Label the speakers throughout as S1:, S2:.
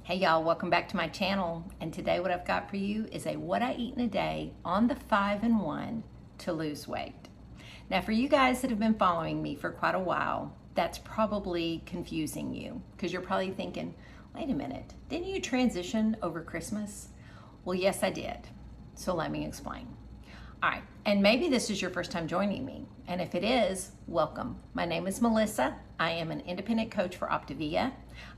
S1: Hey y'all, welcome back to my channel. And today what I've got for you is a what I eat in a day on the 5-in-1 to lose weight. Now for you guys that have been following me for quite a while, that's probably confusing you because you're probably thinking, wait a minute, didn't you transition over Christmas? Well, yes, I did. So let me explain. All right, and maybe this is your first time joining me. And if it is, welcome. My name is Melissa. I am an independent coach for Optavia.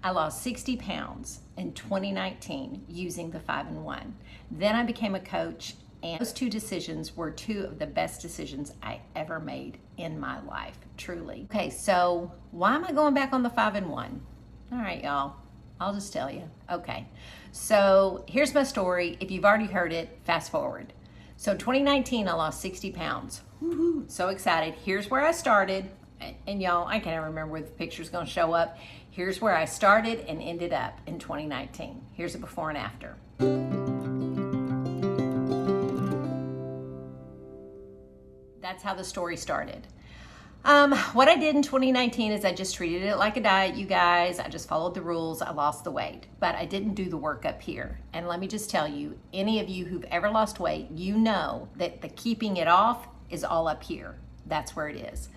S1: I lost 60 pounds in 2019 using the 5-in-1. Then I became a coach, and those two decisions were two of the best decisions I ever made in my life, truly. Okay, so why am I going back on the 5-in-1? All right, y'all, I'll just tell you. Okay, so here's my story. If you've already heard it, fast forward. So 2019, I lost 60 pounds. Woo-hoo, so excited. Here's where I started. And y'all, I can't remember where the picture's gonna show up. Here's where I started and ended up in 2019. Here's a before and after. That's how the story started. What I did in 2019 is I just treated it like a diet, you guys. I just followed the rules. I lost the weight, but I didn't do the work up here. And let me just tell you, any of you who've ever lost weight, you know that the keeping it off is all up here. That's where it is.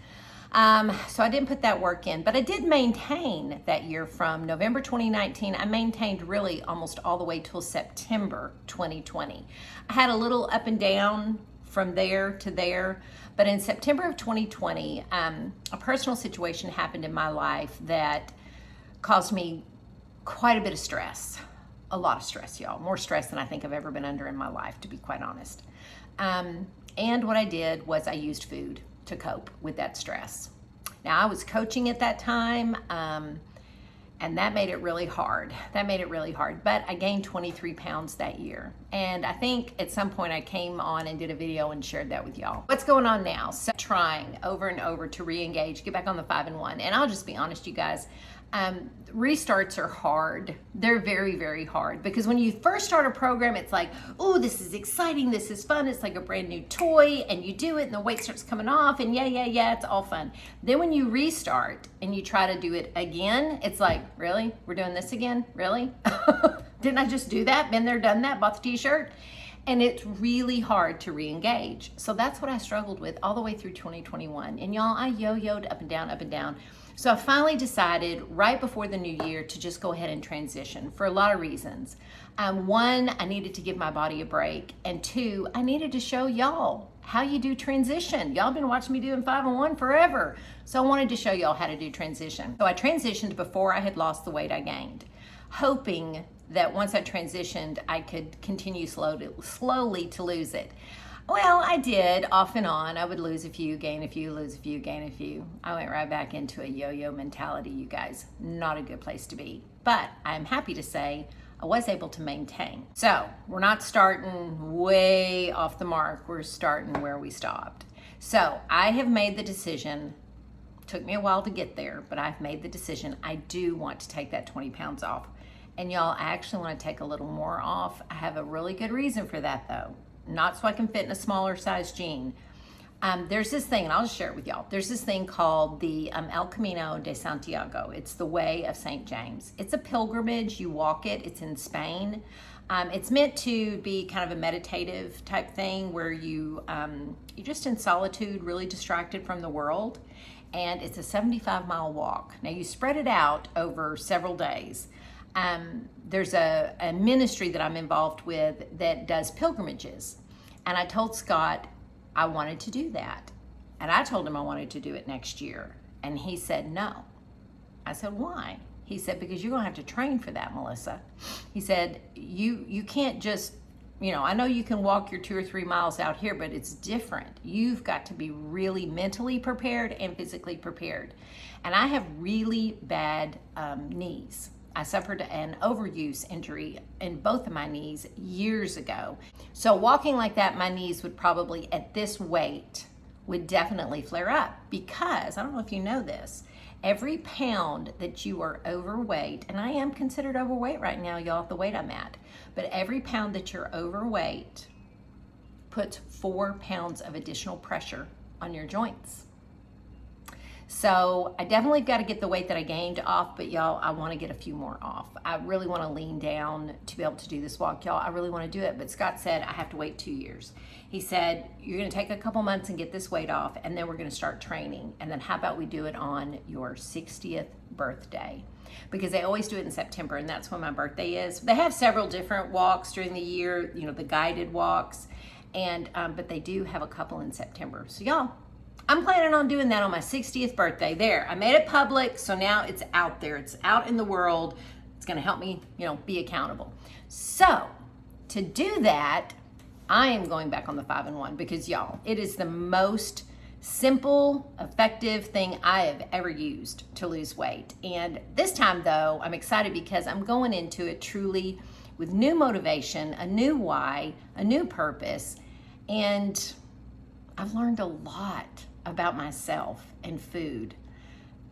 S1: So I didn't put that work in, but I did maintain that year from November 2019. I maintained really almost all the way till September 2020. I had a little up and down from there to there, but in September of 2020, a personal situation happened in my life that caused me quite a bit of stress, a lot of stress, y'all, more stress than I think I've ever been under in my life, to be quite honest. And what I did was I used food to cope with that stress. Now I was coaching at that time, and that made it really hard. But I gained 23 pounds that year. And I think at some point I came on and did a video and shared that with y'all. What's going on now? So trying over and over to re-engage, get back on the 5-in-1. And I'll just be honest, you guys, restarts are hard. They're very, very hard because when you first start a program, it's like, oh, this is exciting, this is fun, it's like a brand new toy, and you do it and the weight starts coming off, and yeah, it's all fun. Then when you restart and you try to do it again, it's like, really? We're doing this again? Really? Didn't I just do that? Been there, done that, bought the t-shirt? And it's really hard to re-engage. So that's what I struggled with all the way through 2021. And y'all, I yo-yoed up and down, up and down. So I finally decided right before the new year to just go ahead and transition for a lot of reasons. One, I needed to give my body a break. And two, I needed to show y'all how you do transition. Y'all been watching me doing 5-in-1 forever. So I wanted to show y'all how to do transition. So I transitioned before I had lost the weight I gained, hoping that once I transitioned, I could continue slowly to lose it. Well, I did off and on. I would lose a few, gain a few, lose a few, gain a few. I went right back into a yo-yo mentality, you guys. Not a good place to be. But I'm happy to say I was able to maintain. So we're not starting way off the mark. We're starting where we stopped. So I have made the decision. Took me a while to get there, but I've made the decision. I do want to take that 20 pounds off. And y'all, I actually want to take a little more off. I have a really good reason for that though. Not so I can fit in a smaller size jean. There's this thing, and I'll just share it with y'all. There's this thing called the El Camino de Santiago. It's the way of St. James. It's a pilgrimage. You walk it. It's in Spain. It's meant to be kind of a meditative type thing where you're just in solitude, really distracted from the world. And it's a 75-mile walk. Now you spread it out over several days. There's a ministry that I'm involved with that does pilgrimages. And I told Scott I wanted to do that. And I told him I wanted to do it next year. And he said no. I said, why? He said, because you're gonna have to train for that, Melissa. He said, you can't just, I know you can walk your 2 or 3 miles out here, but it's different. You've got to be really mentally prepared and physically prepared. And I have really bad knees. I suffered an overuse injury in both of my knees years ago. So walking like that, my knees would probably, at this weight, would definitely flare up because, I don't know if you know this, every pound that you are overweight, and I am considered overweight right now, y'all, at the weight I'm at, but every pound that you're overweight puts 4 pounds of additional pressure on your joints. So I definitely got to get the weight that I gained off, but y'all, I want to get a few more off. I really want to lean down to be able to do this walk, y'all. I really want to do it, but Scott said I have to wait 2 years. He said, you're going to take a couple months and get this weight off, and then we're going to start training. And then how about we do it on your 60th birthday? Because they always do it in September, and that's when my birthday is. They have several different walks during the year, you know, the guided walks, and but they do have a couple in September. So y'all, I'm planning on doing that on my 60th birthday. There, I made it public, so now it's out there. It's out in the world. It's gonna help me, you know, be accountable. So to do that, I am going back on the 5 and 1 because y'all, it is the most simple, effective thing I have ever used to lose weight. And this time though, I'm excited because I'm going into it truly with new motivation, a new why, a new purpose, and I've learned a lot about myself and food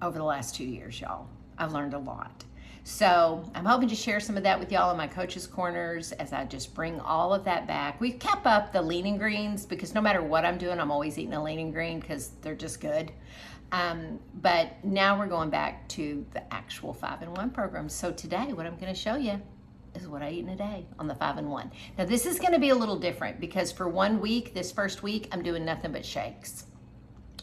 S1: over the last 2 years, y'all. I've learned a lot. So I'm hoping to share some of that with y'all in my Coach's Corners as I just bring all of that back. We've kept up the lean and greens because no matter what I'm doing, I'm always eating a lean and green because they're just good. But now we're going back to the actual 5 and 1 program. So today, what I'm gonna show you is what I eat in a day on the 5 and 1. Now this is gonna be a little different because for 1 week, this first week, I'm doing nothing but shakes.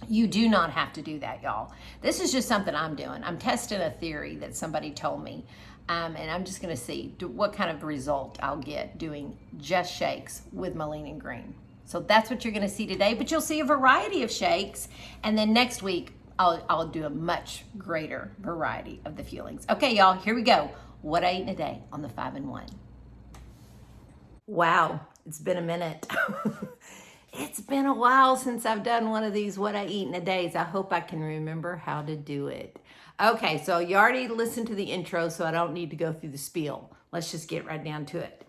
S1: You do not have to do that, y'all. This is just something I'm doing. I'm testing a theory that somebody told me, and I'm just gonna see what kind of result I'll get doing just shakes with my lean and green. So that's what you're gonna see today, but you'll see a variety of shakes, and then next week, I'll do a much greater variety of the fuelings. Okay, y'all, here we go. What I eat in a day on the 5 and 1. Wow, it's been a minute. It's been a while since I've done one of these what I eat in a days. I hope I can remember how to do it. Okay, so you already listened to the intro, so I don't need to go through the spiel. Let's just get right down to it.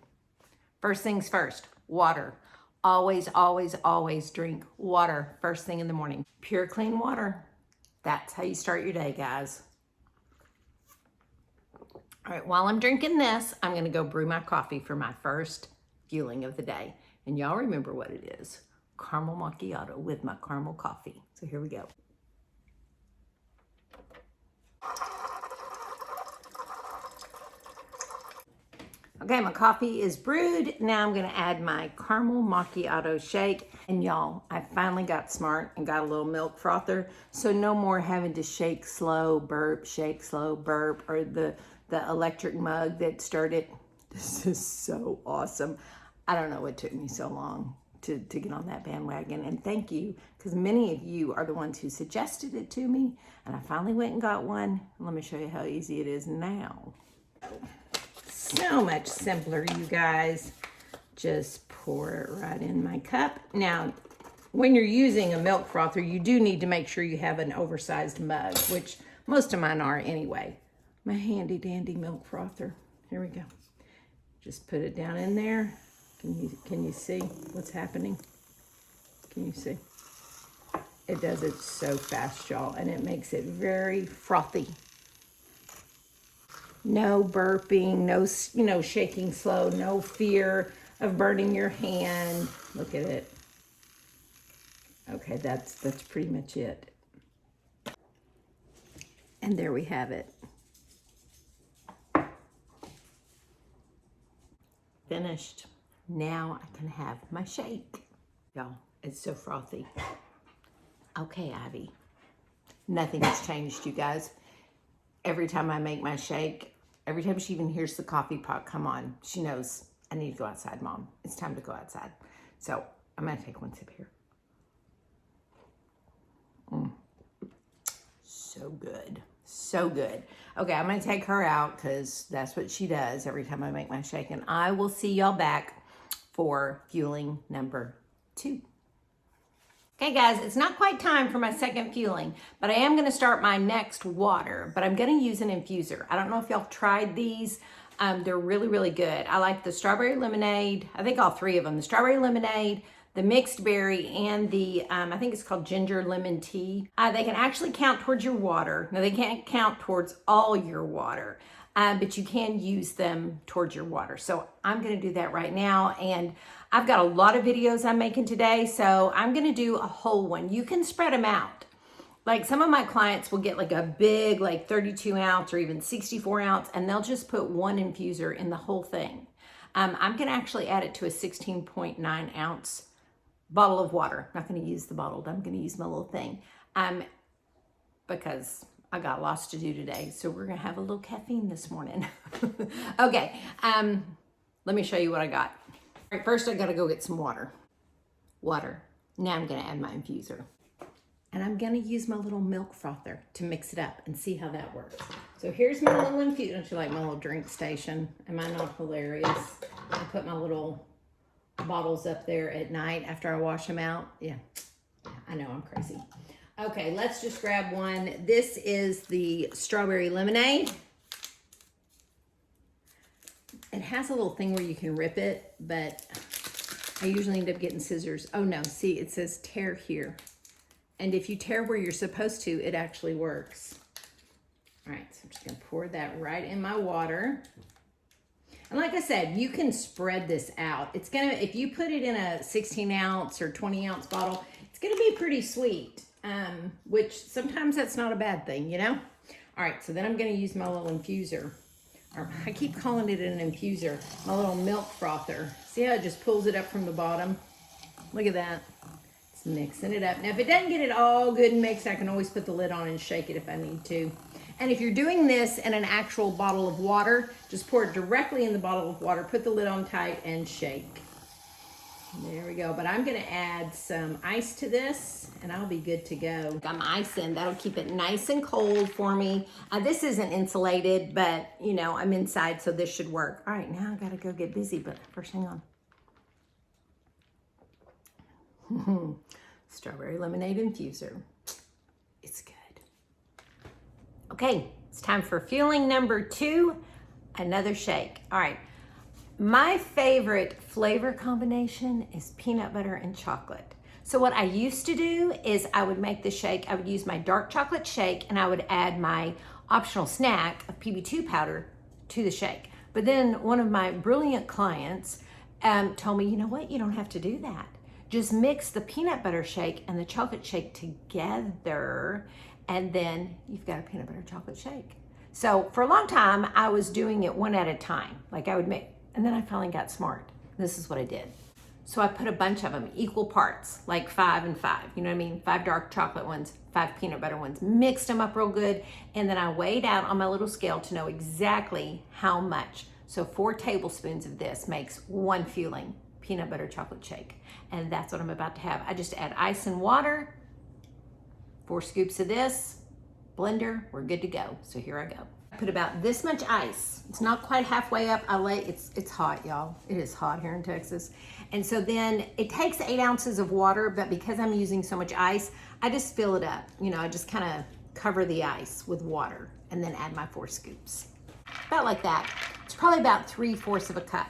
S1: First things first, water. Always, always, always drink water first thing in the morning. Pure, clean water. That's how you start your day, guys. All right, while I'm drinking this, I'm gonna go brew my coffee for my first fueling of the day. And y'all remember what it is. Caramel macchiato with my caramel coffee. So here we go. Okay, my coffee is brewed. Now I'm gonna add my caramel macchiato shake. And y'all, I finally got smart and got a little milk frother. So no more having to shake slow, burp, shake slow, burp, or the electric mug that stirred it. This is so awesome. I don't know what took me so long to get on that bandwagon. And thank you, because many of you are the ones who suggested it to me. And I finally went and got one. Let me show you how easy it is now. So much simpler, you guys. Just pour it right in my cup. Now, when you're using a milk frother, you do need to make sure you have an oversized mug, which most of mine are anyway. My handy dandy milk frother. Here we go. Just put it down in there. Can you see what's happening? Can you see? It does it so fast, y'all, and it makes it very frothy. No burping, no, shaking slow, no fear of burning your hand. Look at it. Okay, that's pretty much it. And there we have it. Finished. Now I can have my shake. Y'all, it's so frothy. Okay, Ivy. Nothing has changed, you guys. Every time I make my shake, every time she even hears the coffee pot come on, she knows I need to go outside, Mom. It's time to go outside. So I'm gonna take one sip here. So good. So good. Okay, I'm gonna take her out because that's what she does every time I make my shake. And I will see y'all back for fueling number 2. Okay guys, it's not quite time for my second fueling, but I am gonna start my next water, but I'm gonna use an infuser. I don't know if y'all tried these. They're really, really good. I like the strawberry lemonade. I think all 3 of them, the strawberry lemonade, the mixed berry, and the, I think it's called ginger lemon tea. They can actually count towards your water. Now they can't count towards all your water, but you can use them towards your water. So I'm gonna do that right now. And I've got a lot of videos I'm making today, so I'm gonna do a whole one. You can spread them out. Like some of my clients will get like a big, like 32 ounce or even 64 ounce, and they'll just put one infuser in the whole thing. I'm gonna actually add it to a 16.9 ounce bottle of water. I'm not gonna use the bottle, I'm gonna use my little thing. Because I got lots to do today. So we're gonna have a little caffeine this morning. Okay, let me show you what I got. All right, first I gotta go get some water. Now I'm gonna add my infuser. And I'm gonna use my little milk frother to mix it up and see how that works. So here's my little infuser. Don't you like my little drink station? Am I not hilarious? I put my little bottles up there at night after I wash them out. Yeah, I know, I'm crazy. Okay, let's just grab one. This is the strawberry lemonade. It has a little thing where you can rip it, but I usually end up getting scissors. Oh no, see, it says tear here. And if you tear where you're supposed to, it actually works. All right, so I'm just gonna pour that right in my water. And like I said, you can spread this out. It's gonna, if you put it in a 16 ounce or 20 ounce bottle, it's gonna be pretty sweet, which sometimes that's not a bad thing, you know? All right, so then I'm gonna use my little infuser. Or I keep calling it an infuser, my little milk frother. See how it just pulls it up from the bottom? Look at that. Mixing it up. Now, if it doesn't get it all good and mixed, I can always put the lid on and shake it if I need to. And if you're doing this in an actual bottle of water, just pour it directly in the bottle of water, put the lid on tight and shake. There we go. But I'm going to add some ice to this and I'll be good to go. I'm icing. That'll keep it nice and cold for me. This isn't insulated, but you know, I'm inside, so this should work. All right, now I got to go get busy, but first, hang on. Strawberry lemonade infuser. It's good. Okay, it's time for fueling number 2, another shake. All right, my favorite flavor combination is peanut butter and chocolate. So what I used to do is I would make the shake, I would use my dark chocolate shake and I would add my optional snack of PB2 powder to the shake. But then one of my brilliant clients told me, you know what, you don't have to do that. Just mix the peanut butter shake and the chocolate shake together, and then you've got a peanut butter chocolate shake. So for a long time, I was doing it one at a time. Like I would make, and then I finally got smart. This is what I did. So I put a bunch of them, equal parts, like 5 and 5. You know what I mean? 5 dark chocolate ones, 5 peanut butter ones. Mixed them up real good, and then I weighed out on my little scale to know exactly how much. So 4 tablespoons of this makes 1 fueling peanut butter chocolate shake. And that's what I'm about to have. I just add ice and water, 4 scoops of this, blender, we're good to go. So here I go. I put about this much ice. It's not quite halfway up. It's hot, y'all. It is hot here in Texas. And so then it takes 8 ounces of water, but because I'm using so much ice, I just fill it up. You know, I just kind of cover the ice with water and then add my 4 scoops. About like that. It's probably about 3/4 of a cup.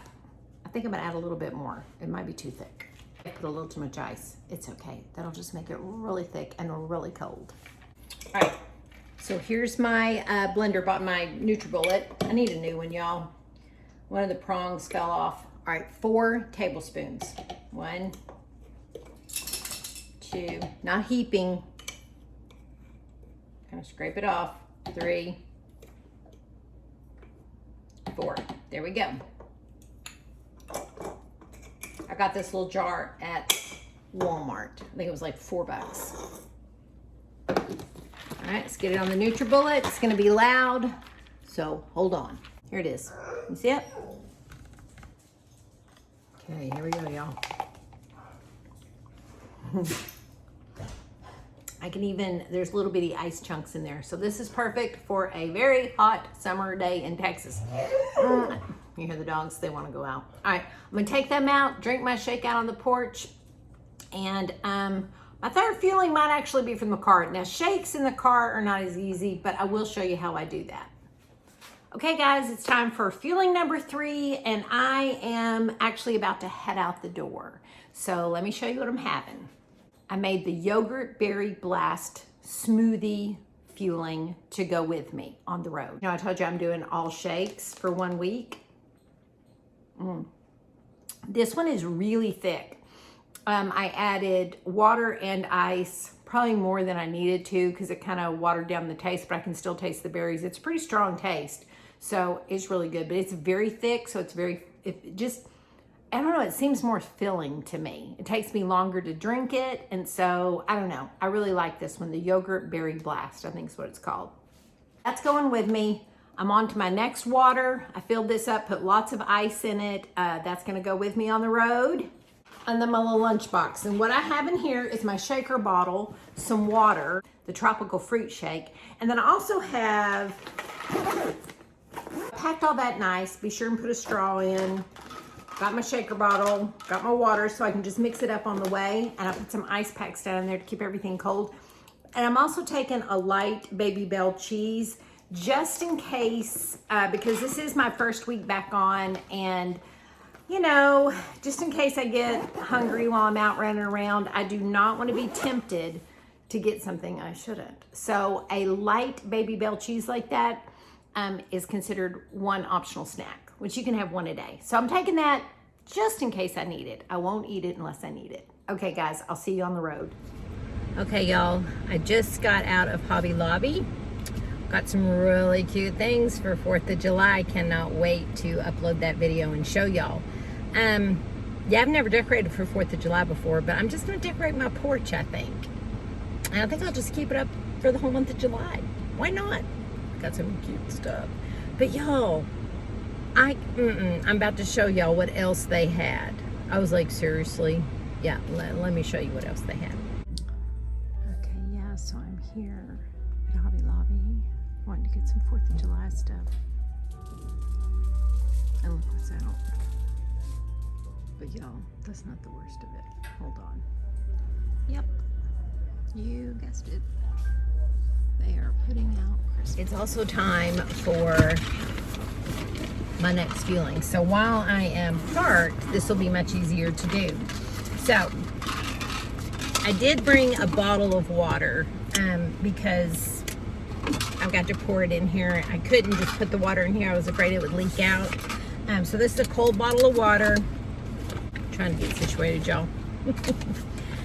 S1: I think I'm gonna add a little bit more. It might be too thick. I put a little too much ice. It's okay. That'll just make it really thick and really cold. All right, so here's my blender. Bought my NutriBullet. I need a new one, y'all. One of the prongs fell off. All right, 4 tablespoons. 1, 2, not heaping. Kind of scrape it off. 3, 4. There we go. I got this little jar at Walmart. I think it was like $4. All right, let's get it on the NutriBullet. It's gonna be loud, so hold on. Here it is. You see it? Okay, here we go, y'all. I can even, there's little bitty ice chunks in there. So this is perfect for a very hot summer day in Texas. You hear the dogs, they want to go out. All right, I'm gonna take them out, drink my shake out on the porch, and my third fueling might actually be from the car. Now, shakes in the car are not as easy, but I will show you how I do that. Okay, guys, it's time for fueling number 3, and I am actually about to head out the door. So let me show you what I'm having. I made the yogurt berry blast smoothie fueling to go with me on the road. You know, I told you I'm doing all shakes for 1 week. This one is really thick. I added water and ice probably more than I needed to because it kind of watered down the taste, but I can still taste the berries. It's a pretty strong taste, so it's really good, but it's very thick, so it's very, it just, I don't know, it seems more filling to me. It takes me longer to drink it, and so, I don't know. I really like this one, the Yogurt Berry Blast, I think is what it's called. That's going with me. I'm on to my next water. I filled this up, put lots of ice in it. That's gonna go with me on the road. And then my little lunchbox. And what I have in here is my shaker bottle, some water, the tropical fruit shake. And then I also have, packed all that nice, be sure and put a straw in. Got my shaker bottle, got my water so I can just mix it up on the way. And I put some ice packs down in there to keep everything cold. And I'm also taking a light Baby Bell cheese just in case, because this is my first week back on, and you know, just in case I get hungry while I'm out running around, I do not want to be tempted to get something I shouldn't. So a light Baby Bell cheese like that is considered one optional snack, which you can have one a day. So I'm taking that just in case I need it. I won't eat it unless I need it. Okay guys, I'll see you on the road. Okay y'all, I just got out of Hobby Lobby. Got some really cute things for 4th of July. I cannot wait to upload that video and show y'all. Yeah, I've never decorated for 4th of July before, but I'm just gonna decorate my porch, I think. And I think I'll just keep it up for the whole month of July. Why not? Got some cute stuff. But y'all, I'm about to show y'all what else they had. I was like, seriously? Yeah, let me show you what else they had. Okay, yeah, so I'm here at Hobby Lobby. Wanting to get some 4th of July stuff. And look what's out. But y'all, that's not the worst of it. Hold on. Yep. You guessed it. They are putting out Christmas. It's also time for my next fueling. So while I am parked, this will be much easier to do. So I did bring a bottle of water because I've got to pour it in here. I couldn't just put the water in here. I was afraid it would leak out. So this is a cold bottle of water. I'm trying to get situated, y'all.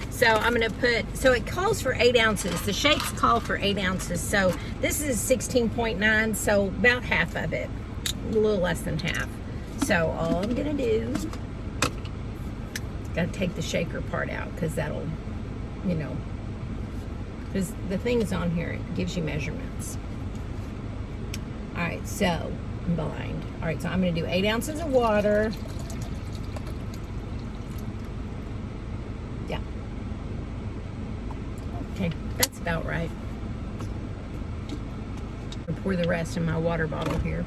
S1: So I'm gonna put, so it calls for 8 ounces. The shakes call for 8 ounces. So this is 16.9, so about half of it, a little less than half. So all I'm gonna do, gotta take the shaker part out because that'll, you know, because the thing is on here, it gives you measurements. All right, so I'm blind. All right, so I'm gonna do 8 ounces of water. Yeah. Okay, that's about right. I'll pour the rest in my water bottle here.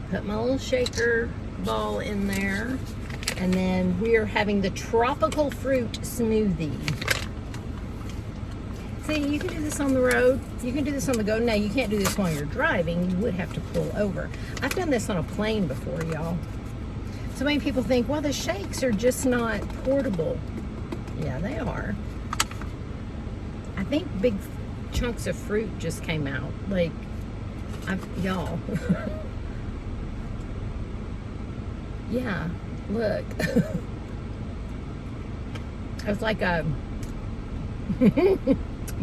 S1: Put my little shaker ball in there. And then we are having the tropical fruit smoothie. See, you can do this on the road. You can do this on the go. Now, you can't do this while you're driving. You would have to pull over. I've done this on a plane before, y'all. So many people think, well, the shakes are just not portable. Yeah, they are. I think big chunks of fruit just came out. Like, y'all. Yeah, look. It's like a...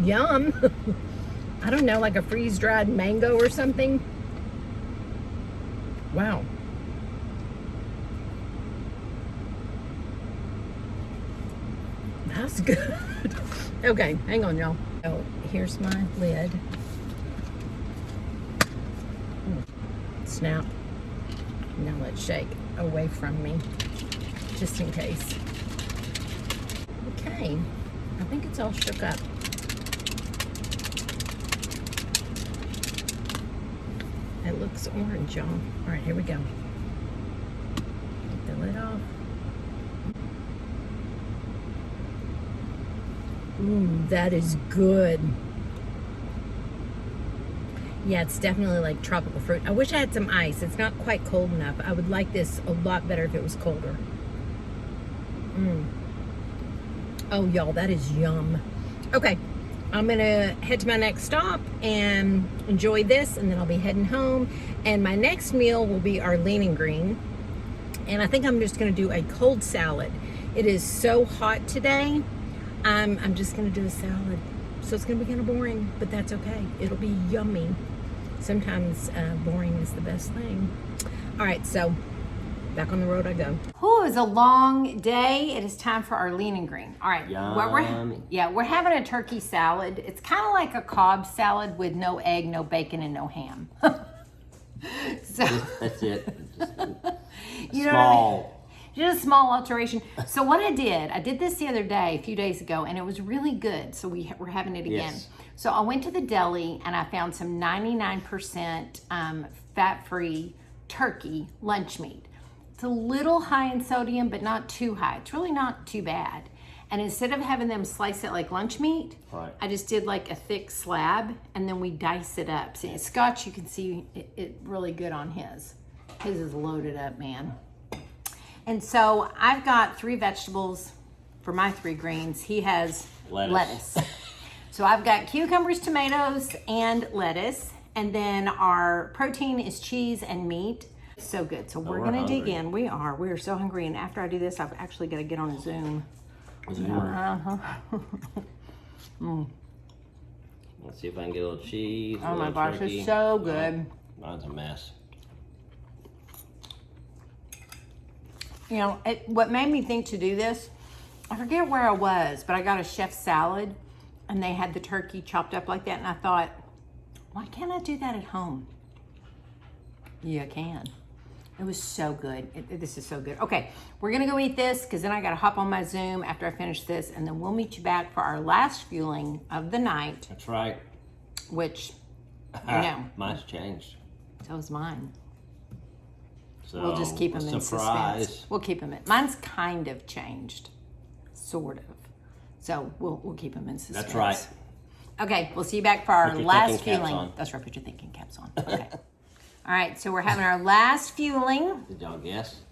S1: Yum. I don't know, like a freeze-dried mango or something. Wow. That's good. Okay, hang on, y'all. Oh, here's my lid. Snap. Now let's shake away from me, just in case. Okay, I think it's all shook up. It looks orange, y'all. All right, here we go. Take the lid off. Ooh, that is good. Yeah, it's definitely like tropical fruit. I wish I had some ice. It's not quite cold enough. I would like this a lot better if it was colder. Oh, y'all, that is yum. Okay, I'm gonna head to my next stop and enjoy this, and then I'll be heading home. And my next meal will be our lean and green. And I think I'm just gonna do a cold salad. It is so hot today. I'm just gonna do a salad. So it's going to be kind of boring, but that's okay. It'll be yummy. Sometimes boring is the best thing. All right, so back on the road I go. Oh, it was a long day. It is time for our lean and green. All right, we're having a turkey salad. It's kind of like a Cobb salad with no egg, no bacon, and no ham. So
S2: that's it.
S1: You know what I mean? Just a small alteration. So what I did this the other day, a few days ago, and it was really good. So we're having it again.
S2: Yes.
S1: So I went to the deli and I found some 99% fat-free turkey lunch meat. It's a little high in sodium, but not too high. It's really not too bad. And instead of having them slice it like lunch meat,
S2: right,
S1: I just did like a thick slab, and then we dice it up. See, Scotch, you can see it really good on his. His is loaded up, man. And so I've got 3 vegetables for my 3 greens. He has lettuce. So I've got cucumbers, tomatoes, and lettuce. And then our protein is cheese and meat. So good. So we're going to dig in. We are so hungry. And after I do this, I've actually got to get on a Zoom.
S2: Let's see if I can get a little cheese.
S1: Oh my gosh, turkey. It's so good.
S2: Mine's a mess.
S1: You know, what made me think to do this, I forget where I was, but I got a chef salad and they had the turkey chopped up like that. And I thought, why can't I do that at home? Yeah, I can. It was so good. This is so good. Okay, we're going to go eat this because then I got to hop on my Zoom after I finish this. And then we'll meet you back for our last fueling of the night.
S2: That's right.
S1: Which, you know.
S2: Mine's changed.
S1: So is mine.
S2: So
S1: we'll just keep them in suspense. We'll keep them in. Mine's kind of changed, sort of. So we'll keep them in suspense.
S2: That's right.
S1: Okay, we'll see you back for our last fueling. That's right. Put your thinking caps on. Okay. All right. So we're having our last fueling.
S2: Did y'all guess?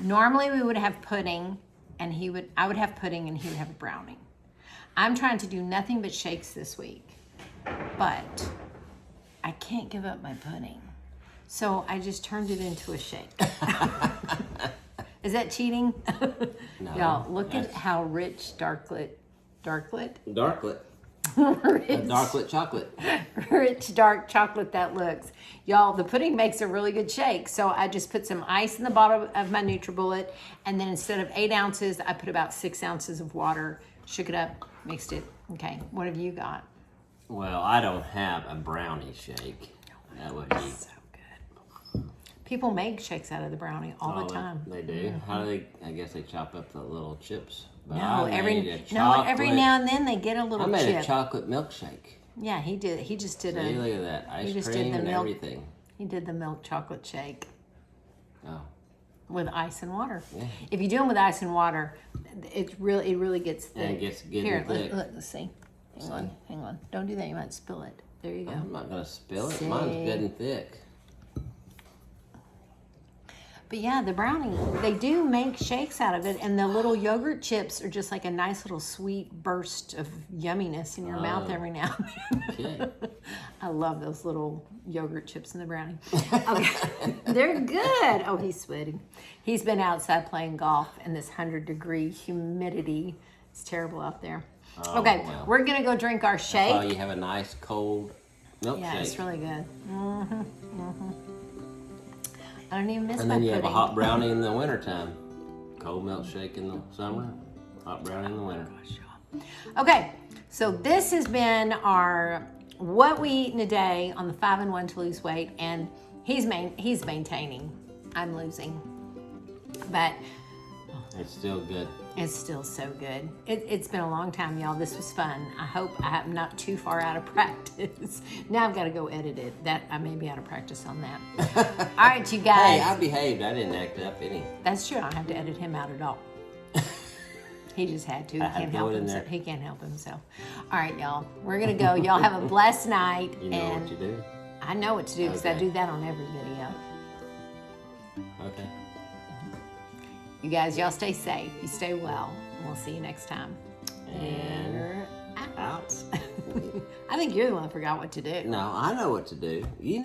S1: Normally we would have pudding, and I would have pudding, and he would have a brownie. I'm trying to do nothing but shakes this week, but I can't give up my pudding. So I just turned it into a shake. Is that cheating?
S2: No.
S1: Y'all, look at how rich darklit.
S2: Darklit chocolate.
S1: Rich dark chocolate that looks. Y'all, the pudding makes a really good shake. So I just put some ice in the bottom of my NutriBullet, and then instead of 8 ounces, I put about 6 ounces of water, shook it up, mixed it. Okay, what have you got?
S2: Well, I don't have a brownie shake. That would be
S1: so good. People make shakes out of the brownie all the time.
S2: They do? Mm-hmm. How do they? I guess they chop up the little chips. But
S1: every now and then they get a little chip.
S2: I made a chocolate milkshake.
S1: Yeah, he did. He just did
S2: look at that. Ice cream and everything.
S1: He did the milk chocolate shake.
S2: Oh.
S1: With ice and water.
S2: Yeah.
S1: If you do them with ice and water, it really gets thick.
S2: And it gets good.
S1: Here,
S2: and thick.
S1: let's see. Hang on. Don't do that. You might spill it. There you go.
S2: I'm not going to spill it. Mine's good and thick.
S1: But yeah, the brownie, they do make shakes out of it, and the little yogurt chips are just like a nice little sweet burst of yumminess in your mouth every now and then.
S2: Okay.
S1: I love those little yogurt chips in the brownie. Okay, they're good. Oh, he's sweating. He's been outside playing golf in this 100-degree humidity. It's terrible out there.
S2: Oh,
S1: okay,
S2: well.
S1: We're going to go drink our shake.
S2: Oh, you have a nice cold milkshake.
S1: Yeah, it's really good. Mm-hmm, mm-hmm. I don't even miss my pudding.
S2: And then you have a hot brownie in the wintertime. Cold milkshake in the summer, hot brownie in the winter.
S1: Okay, so this has been our what we eat in a day on the 5-in-1 to lose weight, and he's maintaining. I'm losing, but
S2: it's still good.
S1: It's still so good. It's been a long time, y'all. This was fun. I hope I'm not too far out of practice. Now I've got to go edit it. That I may be out of practice on that. All right, you guys.
S2: Hey, I behaved. I didn't act up any.
S1: That's true. I don't have to edit him out at all. He just had to. He can't help himself. He can't help himself. All right, y'all. We're gonna go. Y'all have a blessed night.
S2: You know what to do.
S1: I know what to do because I do that on every video.
S2: Okay.
S1: You guys, y'all stay safe. You stay well. And we'll see you next time.
S2: And
S1: we're out. I think you're the one who forgot what to do.
S2: No, I know what to do. You